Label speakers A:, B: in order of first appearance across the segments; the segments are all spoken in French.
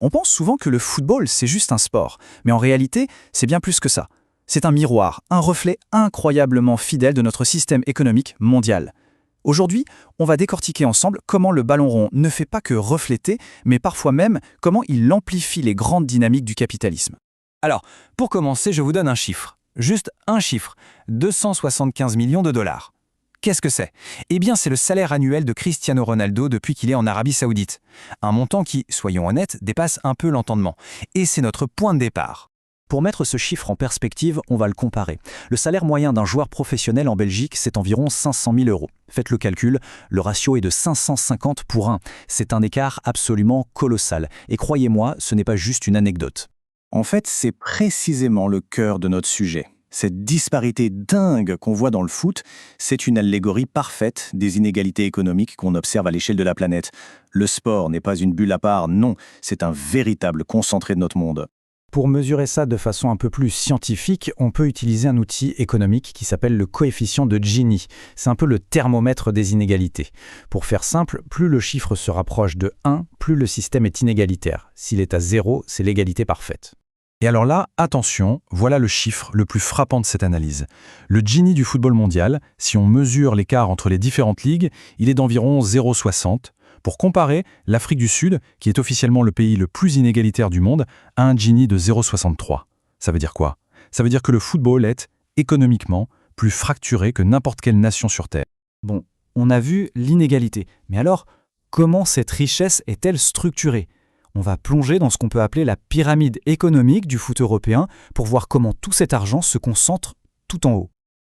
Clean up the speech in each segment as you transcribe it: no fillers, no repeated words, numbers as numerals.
A: On pense souvent que le football, c'est juste un sport, mais en réalité, c'est bien plus que ça. C'est un miroir, un reflet incroyablement fidèle de notre système économique mondial. Aujourd'hui, on va décortiquer ensemble comment le ballon rond ne fait pas que refléter, mais parfois même comment il amplifie les grandes dynamiques du capitalisme.
B: Alors, pour commencer, je vous donne un chiffre. Juste un chiffre. 275 millions de dollars. Qu'est-ce que c'est? Eh bien, c'est le salaire annuel de Cristiano Ronaldo depuis qu'il est en Arabie Saoudite. Un montant qui, soyons honnêtes, dépasse un peu l'entendement. Et c'est notre point de départ.
C: Pour mettre ce chiffre en perspective, on va le comparer. Le salaire moyen d'un joueur professionnel en Belgique, c'est environ 500 000 euros. Faites le calcul, le ratio est de 550 pour 1. C'est un écart absolument colossal. Et croyez-moi, ce n'est pas juste une anecdote.
A: En fait, c'est précisément le cœur de notre sujet. Cette disparité dingue qu'on voit dans le foot, c'est une allégorie parfaite des inégalités économiques qu'on observe à l'échelle de la planète. Le sport n'est pas une bulle à part, non, c'est un véritable concentré de notre monde.
C: Pour mesurer ça de façon un peu plus scientifique, on peut utiliser un outil économique qui s'appelle le coefficient de Gini. C'est un peu le thermomètre des inégalités. Pour faire simple, plus le chiffre se rapproche de 1, plus le système est inégalitaire. S'il est à 0, c'est l'égalité parfaite.
D: Et alors là, attention, voilà le chiffre le plus frappant de cette analyse. Le Gini du football mondial, si on mesure l'écart entre les différentes ligues, il est d'environ 0,60. Pour comparer, l'Afrique du Sud, qui est officiellement le pays le plus inégalitaire du monde, a un Gini de 0,63. Ça veut dire quoi? Ça veut dire que le football est, économiquement, plus fracturé que n'importe quelle nation sur Terre.
C: Bon, on a vu l'inégalité. Mais alors, comment cette richesse est-elle structurée? On va plonger dans ce qu'on peut appeler la pyramide économique du foot européen pour voir comment tout cet argent se concentre tout en haut.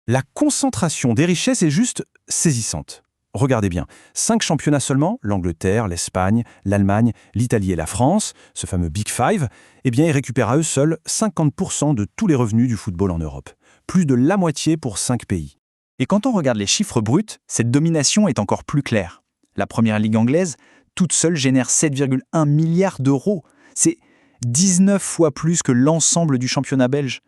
D: La concentration des richesses est juste saisissante. Regardez bien, 5 championnats seulement, l'Angleterre, l'Espagne, l'Allemagne, l'Italie et la France, ce fameux Big Five, eh bien ils récupèrent à eux seuls 50% de tous les revenus du football en Europe. Plus de la moitié pour 5 pays.
A: Et quand on regarde les chiffres bruts, cette domination est encore plus claire. La première ligue anglaise, toute seule, génère 7,1 milliards d'euros. C'est 19 fois plus que l'ensemble du championnat belge.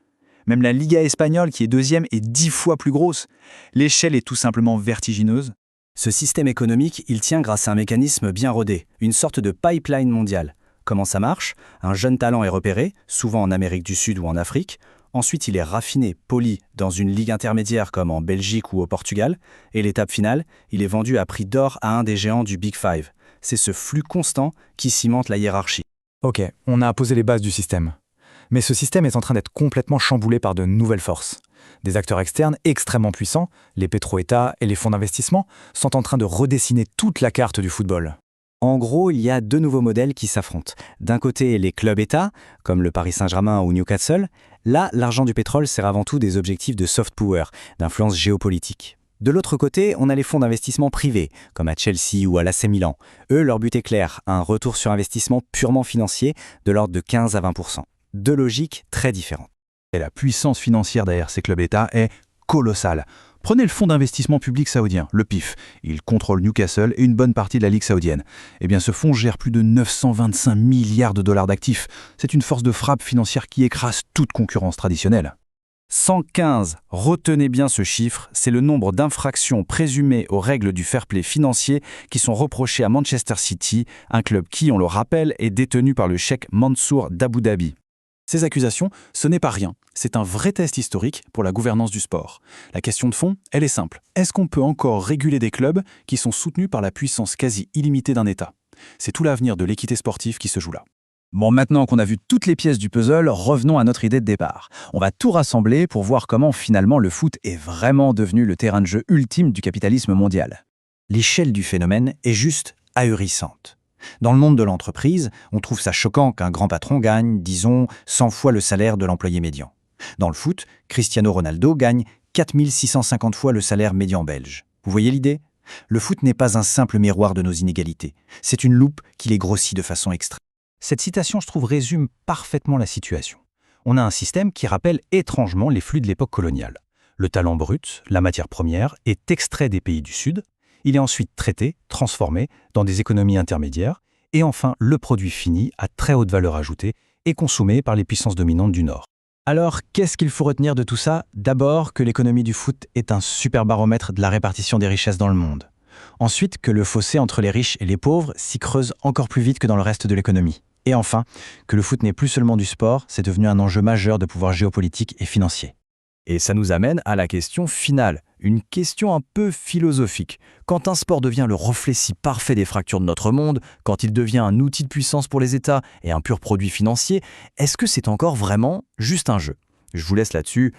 A: Même la Liga espagnole, qui est deuxième, est 10 fois plus grosse. L'échelle est tout simplement vertigineuse.
C: Ce système économique, il tient grâce à un mécanisme bien rodé, une sorte de pipeline mondiale. Comment ça marche? Un jeune talent est repéré, souvent en Amérique du Sud ou en Afrique. Ensuite, il est raffiné, poli, dans une ligue intermédiaire comme en Belgique ou au Portugal. Et l'étape finale, il est vendu à prix d'or à un des géants du Big Five. C'est ce flux constant qui cimente la hiérarchie.
B: Ok, on a posé les bases du système. Mais ce système est en train d'être complètement chamboulé par de nouvelles forces. Des acteurs externes extrêmement puissants, les pétro-États et les fonds d'investissement, sont en train de redessiner toute la carte du football.
C: En gros, il y a deux nouveaux modèles qui s'affrontent. D'un côté, les clubs-États, comme le Paris Saint-Germain ou Newcastle. Là, l'argent du pétrole sert avant tout des objectifs de soft power, d'influence géopolitique. De l'autre côté, on a les fonds d'investissement privés, comme à Chelsea ou à l'AC Milan. Eux, leur but est clair, un retour sur investissement purement financier de l'ordre de 15 à 20%. Deux logiques très différentes.
D: Et la puissance financière derrière ces clubs-États est colossale. Prenez le fonds d'investissement public saoudien, le PIF. Il contrôle Newcastle et une bonne partie de la Ligue saoudienne. Eh bien, ce fonds gère plus de 925 milliards de dollars d'actifs. C'est une force de frappe financière qui écrase toute concurrence traditionnelle.
A: 115, retenez bien ce chiffre, c'est le nombre d'infractions présumées aux règles du fair play financier qui sont reprochées à Manchester City, un club qui, on le rappelle, est détenu par le cheikh Mansour d'Abu Dhabi. Ces accusations, ce n'est pas rien. C'est un vrai test historique pour la gouvernance du sport. La question de fond, elle est simple. Est-ce qu'on peut encore réguler des clubs qui sont soutenus par la puissance quasi illimitée d'un État? C'est tout l'avenir de l'équité sportive qui se joue là. Bon, maintenant qu'on a vu toutes les pièces du puzzle, revenons à notre idée de départ. On va tout rassembler pour voir comment finalement le foot est vraiment devenu le terrain de jeu ultime du capitalisme mondial.
C: L'échelle du phénomène est juste ahurissante. Dans le monde de l'entreprise, on trouve ça choquant qu'un grand patron gagne, disons, 100 fois le salaire de l'employé médian. Dans le foot, Cristiano Ronaldo gagne 4650 fois le salaire médian belge. Vous voyez l'idée? Le foot n'est pas un simple miroir de nos inégalités. C'est une loupe qui les grossit de façon extrême. Cette citation, je trouve, résume parfaitement la situation. On a un système qui rappelle étrangement les flux de l'époque coloniale. Le talent brut, la matière première, est extrait des pays du Sud. Il est ensuite traité, transformé dans des économies intermédiaires. Et enfin, le produit fini, à très haute valeur ajoutée, est consommé par les puissances dominantes du Nord. Alors, qu'est-ce qu'il faut retenir de tout ça? D'abord, que l'économie du foot est un super baromètre de la répartition des richesses dans le monde. Ensuite, que le fossé entre les riches et les pauvres s'y creuse encore plus vite que dans le reste de l'économie. Et enfin, que le foot n'est plus seulement du sport, c'est devenu un enjeu majeur de pouvoir géopolitique et financier.
B: Et ça nous amène à la question finale, une question un peu philosophique. Quand un sport devient le reflet si parfait des fractures de notre monde, quand il devient un outil de puissance pour les États et un pur produit financier, est-ce que c'est encore vraiment juste un jeu ? Je vous laisse là-dessus